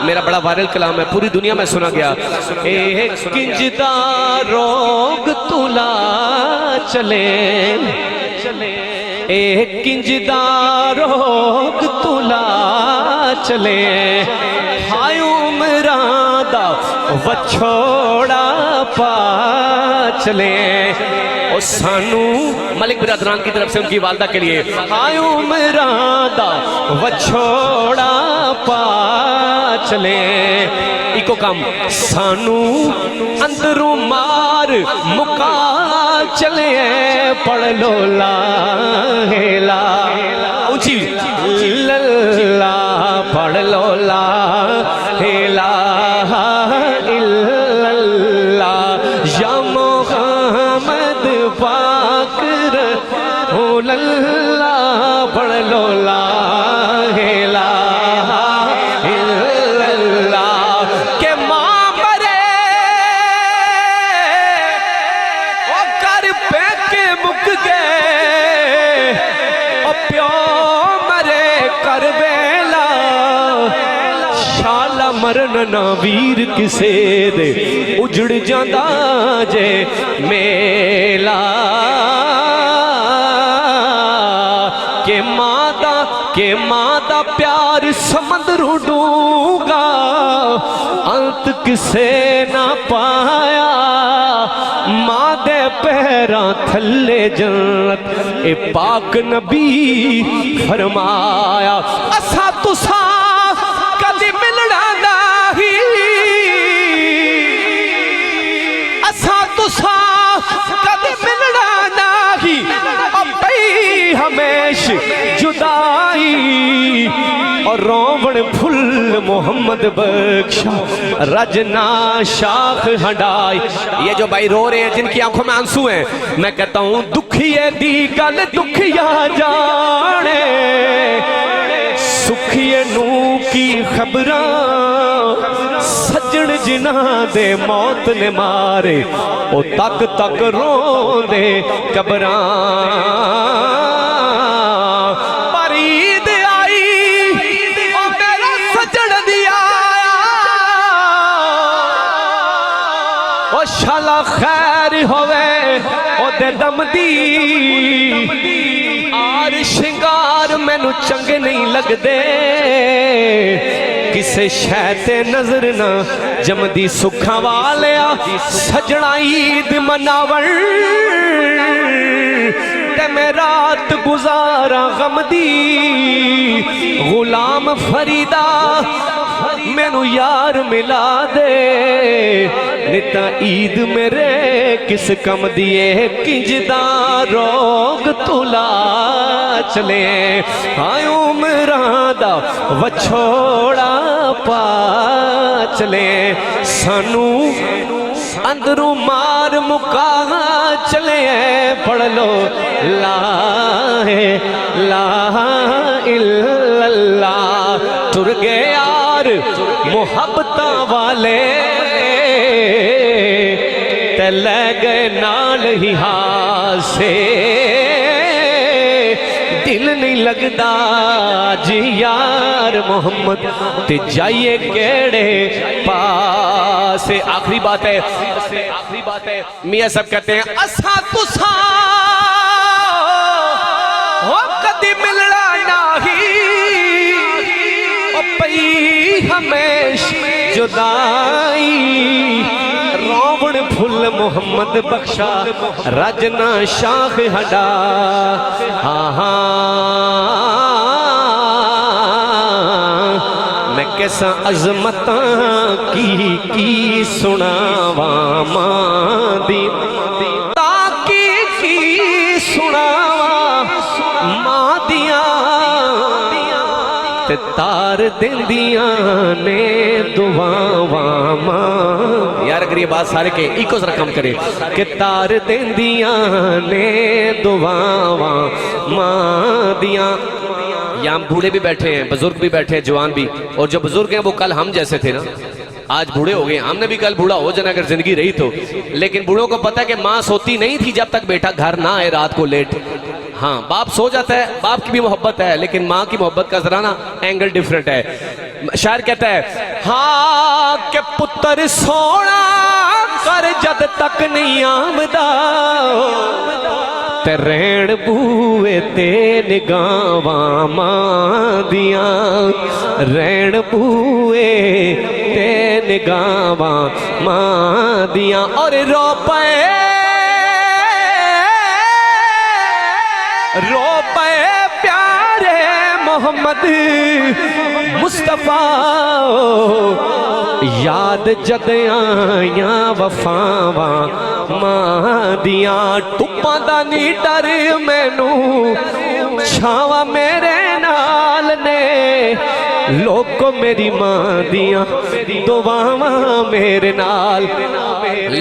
मेरा बड़ा वायरल कलाम है, पूरी दुनिया में सुना गया। एक किंजदा रोग तुला चले, एक किंजदा रोग तुला चले, हाय उमरां दा वछोड़ा पा चले। और सानू मलिक बिरादरान की तरफ से उनकी वालदा के लिए, हाय उमरां दा वछोड़ा पा चले। इको काम सानू अंदरों मार मुका चले, पढ़ लो ला हेला ऊंची लल्ला, पढ़ लो ला हेला इल्लल्ला, या मोहम्मद पाक रसूलल्लाह, पढ़ लो ला हेला मरन ना वीर किसे दे उजड़ जांदा जे मेला, के मादा प्यार समंदरों डूंगा, अंत किसे ना पाया, मां दे पैरां थल्ले जन्नत ए पाक नबी फरमाया। असा तुसा कदी मिलना नहीं, असा तुसा कदी मिलना नहीं, अपई हमेश जुदाई, और रोवण फुल मोहम्मद बख्शा रजना शाख हंडाई। ये जो भाई रो रहे हैं, जिनकी आंखों में आंसू हैं, मैं कहता हूं दुखिए दी गल दुखिया जाने, सुखिए नू की खबरां, सज्जन जिन्ना दे मौत ने मारे, ओ तक तक रोंदे कबरां। परीद आई ओ मेरा सज्जन दिया, ओ शाला खैर होवे ओ दे दम दी, आर शिंगार मैनू चंगे नहीं लगदे, किसे शह ते नजर ना जमदी, सुखा वालिया सजना ईद मनावण, ते मैं रात गुजारा गम दी, गुलाम फरीदा मैनू यार मिला दे, निता ईद मेरे किस कम दिए, किंजदा रोग तुला चले, हाय उमरां दा वछोड़ा पा चले, सानू अंदरों मार मुका चले, पढ़ लो ला इल्लल्लाह। टुर गए यार मोहब्बतां वाले, ते ले गए नाल ही हासे, दिल नहीं लगदा जी यार मोहम्मद ते जाइए केड़े पास। आखिरी बात है, आखिरी बात है, मियां सब कहते हैं असा तुसा हो कदी मिलना नहीं, ओ पई हमेश जुदाई, रोवण फुल मोहम्मद बख्शा रजना शाख हडा। हाँ हाँ मैं कैसा अजमता की सुनावा मां दी, ताकि की सुनावा मां दिया, ते तार देंदियां ने दुआवा मां। यार अगर ये बात सारे के इको जरा कम करे कि तार देंदियां ने दुआवा मां दिया। यहाँ बूढ़े भी बैठे हैं, बुजुर्ग भी बैठे हैं, जवान भी, और जो बुजुर्ग हैं वो कल हम जैसे थे ना, आज बूढ़े हो गए। हमने भी कल बूढ़ा हो जाना अगर जिंदगी रही तो, लेकिन बूढ़ों को पता है कि माँ सोती नहीं थी जब तक बेटा घर ना आए रात को लेट। हाँ बाप सो जाता है, बाप की भी मोहब्बत है, लेकिन माँ की मोहब्बत का जरा ना एंगल डिफरेंट है। शायर कहता है हाँ के पुत्र सोना कर जद तक नहीं आमदा ते रैन बूए ते निगाहां मां दियां रैन बूए ते निगाहां मां दियां और रो पे प्यारे मोहम्मद मुस्तफा याद जद आया वफावा मां दियां टुप्पां दा नी डर मैनू छावा मेरे नाल ने लोको मेरी मां दियां दुआवां मेरे नाल।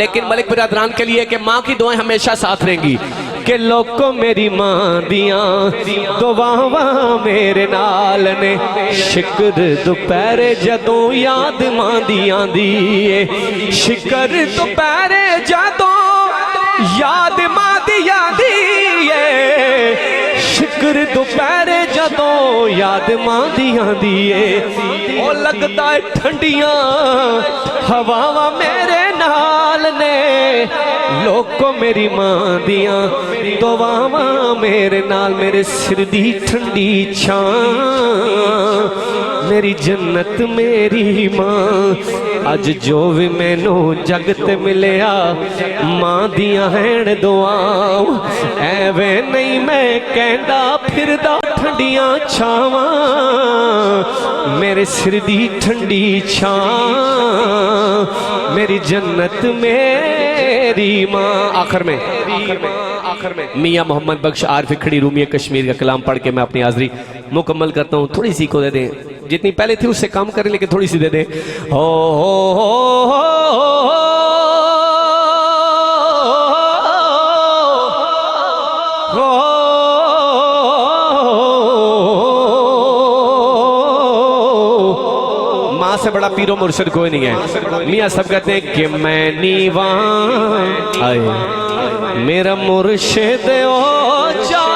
लेकिन मलिक बिरादरान के लिए कि मां की दुआएं हमेशा साथ रहेंगी कि लोको मेरी मां दियां दुआवां मेरे नाल ने शिकर दोपहरे जदों याद मां दी आंदी है शिकर दोपहरे जदों याद मां दी आंदी है शिकर दोपहरे जदों याद मां दी आंदी है ओ लगदा है ठंडियां हवावां मेरे नाल ने लोको मेरी मां दियां दुआवां मेरे नाल मेरे सिर दी ठंडी छां मेरी जन्नत मेरी मां अज जो भी मैनू जगत मिलिया मां दियां हैन दुआवां एवें नहीं मैं कहंदा फिरदा ठंडियां छावां मेरे सिर दी ठंडी छां मेरी जन्नत मेरी मां। आखिर में मियाँ मोहम्मद बख्श आरिफ खड़ी रूमी कश्मीर का कलाम पढ़ के मैं अपनी हाजिरी मुकम्मल करता हूँ। थोड़ी सी को दे दें, जितनी पहले थी उससे कम करें लेकिन थोड़ी सी दे दें। माँ से बड़ा पीरो मुर्शिद कोई नहीं है। मियाँ सब कहते हैं कि मैं नीवा आए मेरा मुर्शिद ओ जा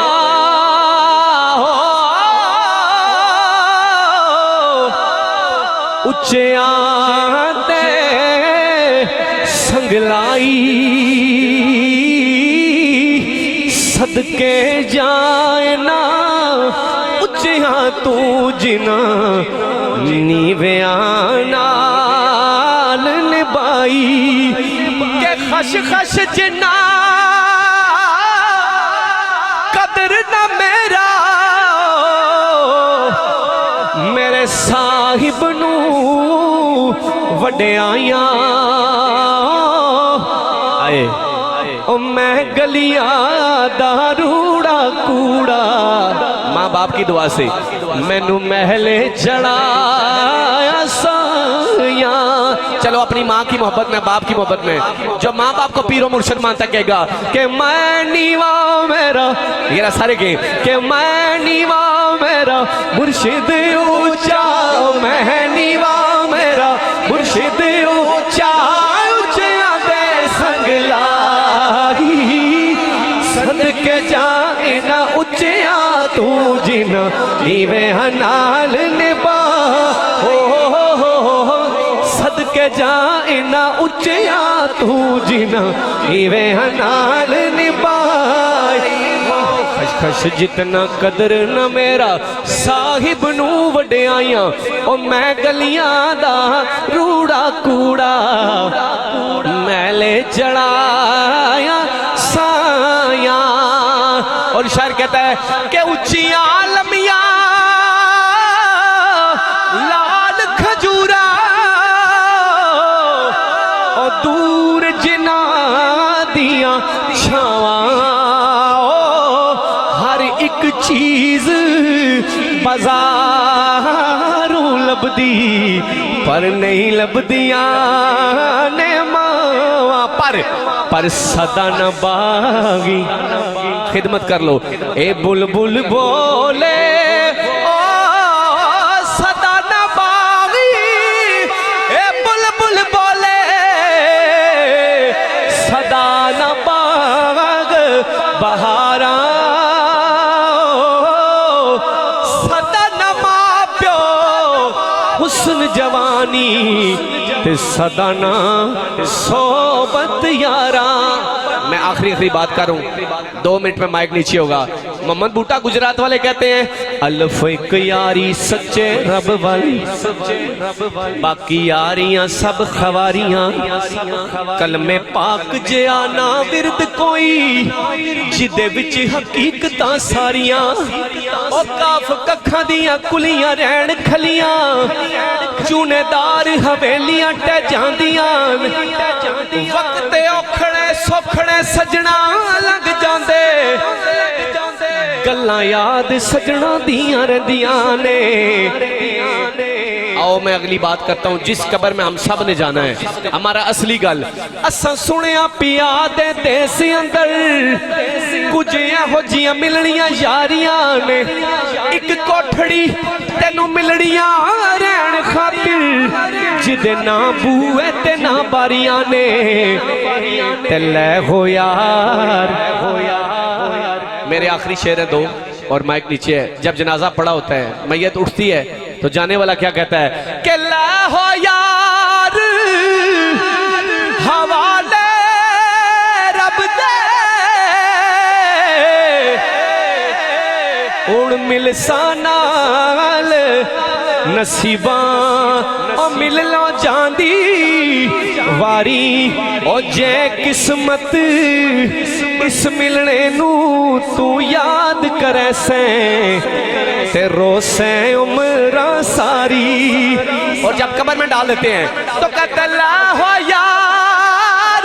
उच्चिया दे संगलाई सदके जाए ना उच्चिया तू जिना नीविया नाल निभाई के खश खश जिना कदर न मेरा मेरे साहिब नू वड्याइयां आए ओ मैं गलियां दा रूड़ा कूड़ा माँ बाप की दुआ से मैनू महले चढ़ाया साया। चलो अपनी माँ की मोहब्बत में बाप की मोहब्बत में जो माँ बाप को पीरो मुर्शिद मानता कहेगा कि मैं नीवा मेरा ये सारे के मैं नीवा मेरा मुर्शिद ऊंचा मैं नीवा मेरा मुर्शिद ऊंचा ऊंचा दे संगलाई सदके जाए ना उच्चिया तू जिना नीवे नाल निभा हो सदके जाए ना उच्चिया तू जिना नीवे नाल निभाए खश जितना कदर न मेरा साहिब नू वड्याइयां ओ मैं गलियां दा रूड़ा कूड़ा मैले चढ़ाया साया। और शायर कहता है कि उच्चियां लमिया लाल खजूरा और दूर जिना दिया छावां हर एक चीज बाजारों लभदी पर नहीं लभदियां ने मावा पर सदा न बागी खिदमत कर लो ए बुलबुल बोले ओ सदा न बागी ए बुलबुल बोले सदा न बाग बहारा सदा न मां प्यो हुस्न जवानी ते सदाना सोबत यारा। मैं आखिरी बात करूं, 2 मिनट में माइक नीचे होगा। मोहम्मद बूटा गुजरात वाले कहते हैं अल्फ एक यारी सच्चे रब वाली, बाकी यारियां सब खवारियां। कलमे पाक जिया ना विरद कोई जिदे विच हकीकतां सारियां। ओ काफ कखां दियां कुलियां रहन खलियां, चूनेदार हवेलियां टह जांदियां। वक्त औखड़े सौखड़े सजना लग जांदे, गल्लां याद सजना दियां रहिंदियां ने। आओ मैं अगली बात करता हूं। जिस कब्र में हम सब ने जाना है, हमारा असली गल असा सुनिया पिया दे देस अंदर कुछ एहो जियां मिलनियां यारियां ने। एक कोठड़ी तेनू मिलनियां रहन खातिर जिदे ना बूए ते ना बारियां ने। ते लै हो यार मेरे आखिरी शेर है 2 और माइक नीचे है। जब जनाजा पड़ा होता है, मैयत उठती है, तो जाने वाला क्या कहता है कि ला हो यार हवाले रब दे, उन मिलसा नाल नसीबां ओ मिल लो जांदी वारी। ओ जे किस्मत इस मिलने नू तू याद करे सैं ते रोसे उम्र सारी। और जब कब्र में डाल देते हैं तो कहते ला हो यार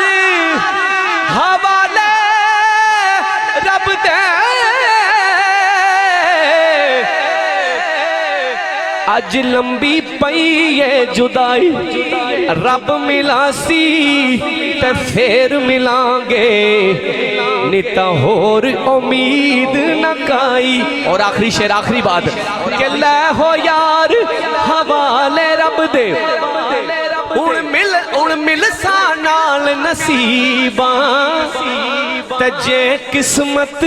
हवाले रब दे, अज लंबी पई है जुदाई रब मिलासी ते फिर मिलांगे, निता होर उम्मीद न काई। और आखिरी शेर आखिरी बात के लै हो यार हवाले रब दे, उन मिल सा नाल नसीबां ते जे किस्मत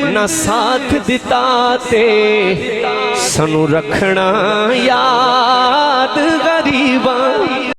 न साथ दिता ते सनू रखना याद गरीबां।